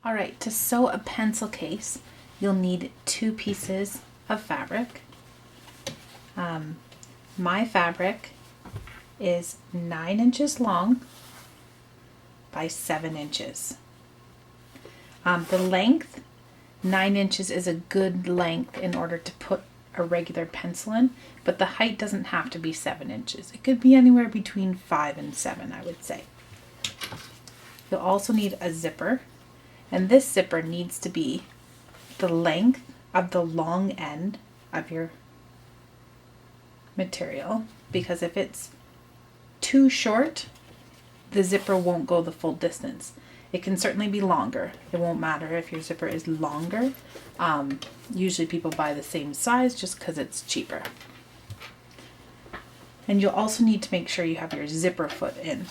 All right, to sew a pencil case, you'll need 2 pieces of fabric. My fabric is 9 inches long by 7 inches. The length, 9 inches is a good length in order to put a regular pencil in, but the height doesn't have to be 7 inches. It could be anywhere between 5 and 7, I would say. You'll also need a zipper, and this zipper needs to be the length of the long end of your material, because if it's too short, the zipper won't go the full distance. It can certainly be longer. It won't matter if your zipper is longer. Usually people buy the same size just because it's cheaper. And you'll also need to make sure you have your zipper foot in.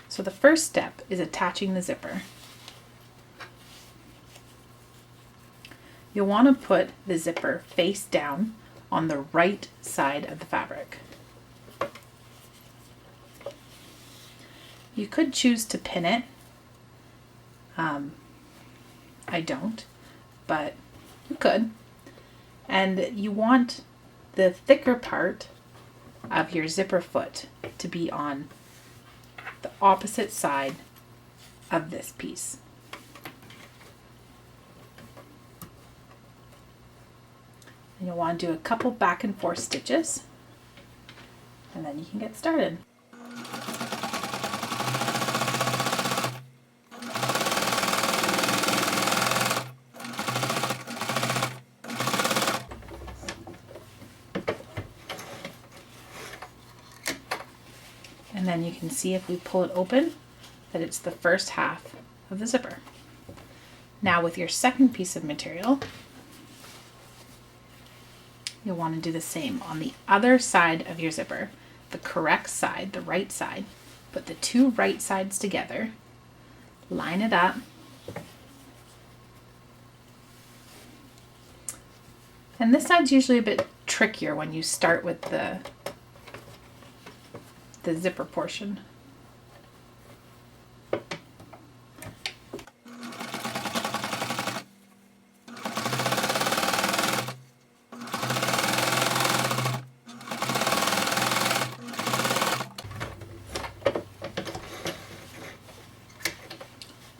So the first step is attaching the zipper. You'll want to put the zipper face down on the right side of the fabric. You could choose to pin it. I don't, but you could. And you want the thicker part of your zipper foot to be on the opposite side of this piece. And you'll want to do a couple back and forth stitches, and then you can get started. And then you can see if we pull it open that it's the first half of the zipper. Now with your second piece of material, you'll want to do the same on the other side of your zipper, the correct side, the right side. Put the 2 right sides together, line it up, and this side's usually a bit trickier when you start with the zipper portion.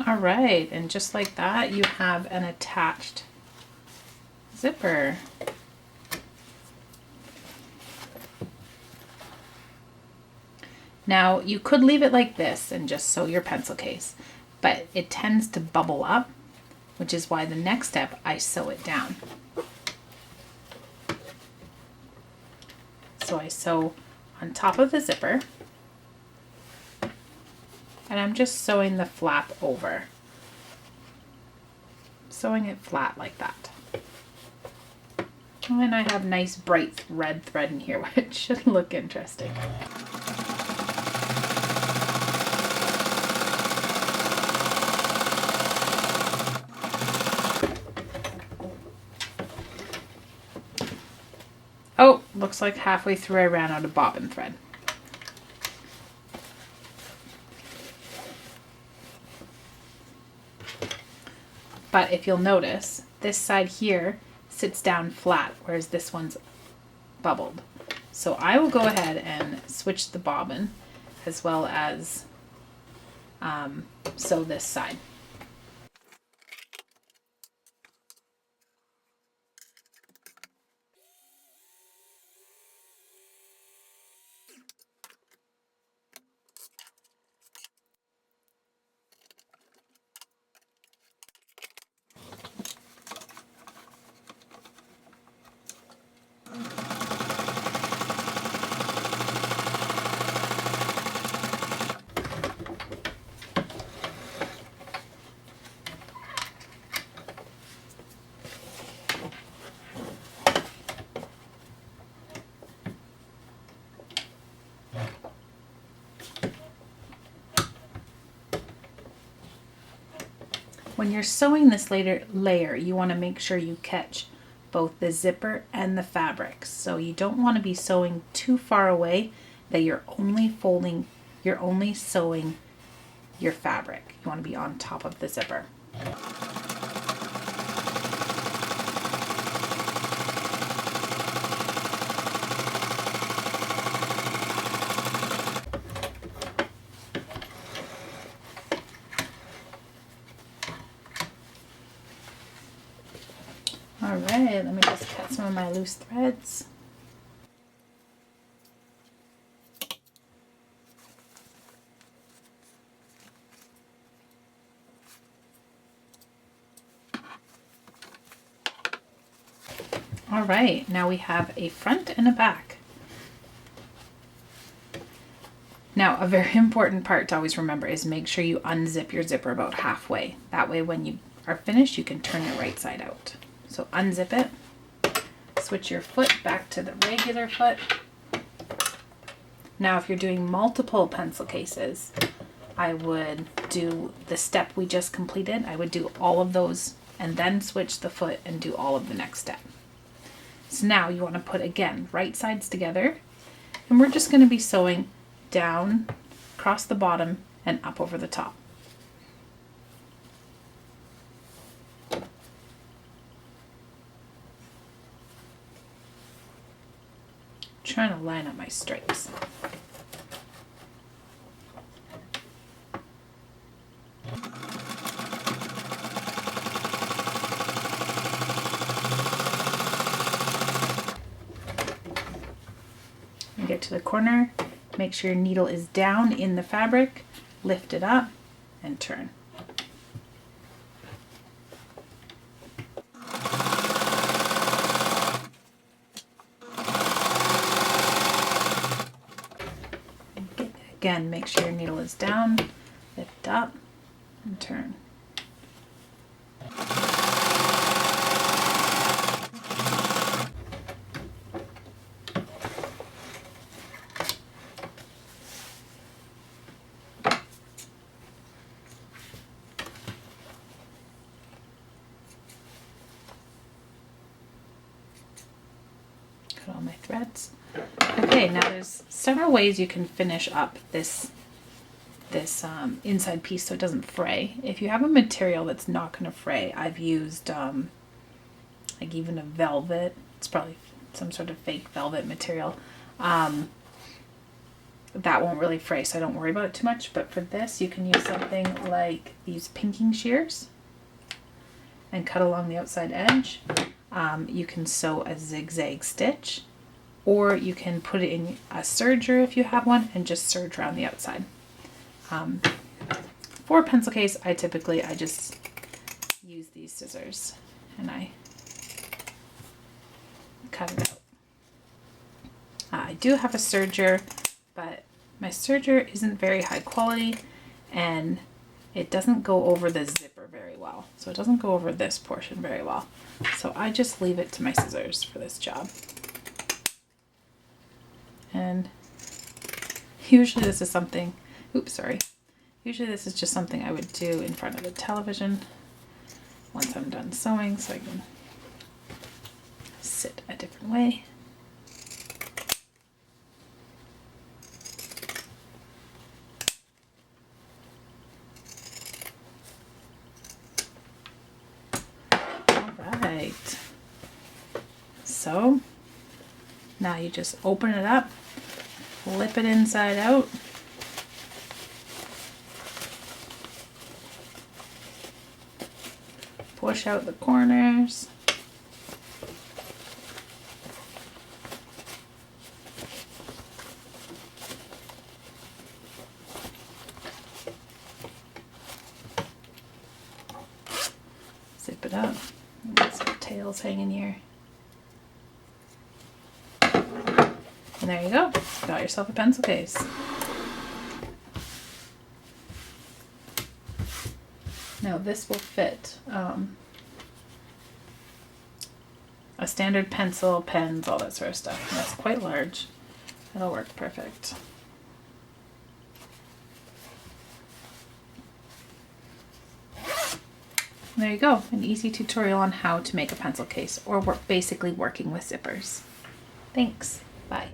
All right, and just like that, you have an attached zipper. Now, you could leave it like this and just sew your pencil case, but it tends to bubble up, which is why the next step, I sew it down. So I sew on top of the zipper, and I'm just sewing the flap over. Sewing it flat like that. And I have nice bright red thread in here, which should look interesting. Oh, looks like halfway through I ran out of bobbin thread. But if you'll notice, this side here sits down flat, whereas this one's bubbled. So I will go ahead and switch the bobbin as well as sew this side. When you're sewing this layer, you want to make sure you catch both the zipper and the fabric. So you don't want to be sewing too far away that you're only sewing your fabric. You want to be on top of the zipper. All right, let me just cut some of my loose threads. All right, now we have a front and a back. Now, a very important part to always remember is make sure you unzip your zipper about halfway. That way when you are finished, you can turn it right side out. So unzip it, switch your foot back to the regular foot. Now, if you're doing multiple pencil cases, I would do the step we just completed. I would do all of those and then switch the foot and do all of the next step. So now you want to put, again, right sides together, and we're just going to be sewing down across the bottom and up over the top. Trying to line up my stripes. You get to the corner, make sure your needle is down in the fabric, lift it up and turn. Again, make sure your needle is down, lift up and turn. Cut all my threads. Okay, now there's several ways you can finish up this inside piece so it doesn't fray. If you have a material that's not going to fray, I've used like even a velvet. It's probably some sort of fake velvet material. That won't really fray, so I don't worry about it too much. But for this, you can use something like these pinking shears and cut along the outside edge. You can sew a zigzag stitch, or you can put it in a serger if you have one and just serge around the outside. For a pencil case, I just use these scissors and I cut it out. I do have a serger, but my serger isn't very high quality and it doesn't go over the zipper very well. So it doesn't go over this portion very well. So I just leave it to my scissors for this job. And usually this is something, usually this is just something I would do in front of the television once I'm done sewing, so I can sit a different way. Alright, so now you just open it up, flip it inside out, push out the corners, zip it up, and get some tails hanging here. And there you go, got yourself a pencil case. Now this will fit a standard pencil, pens, all that sort of stuff. And that's quite large. It'll work perfect. There you go, an easy tutorial on how to make a pencil case, or basically working with zippers. Thanks, bye.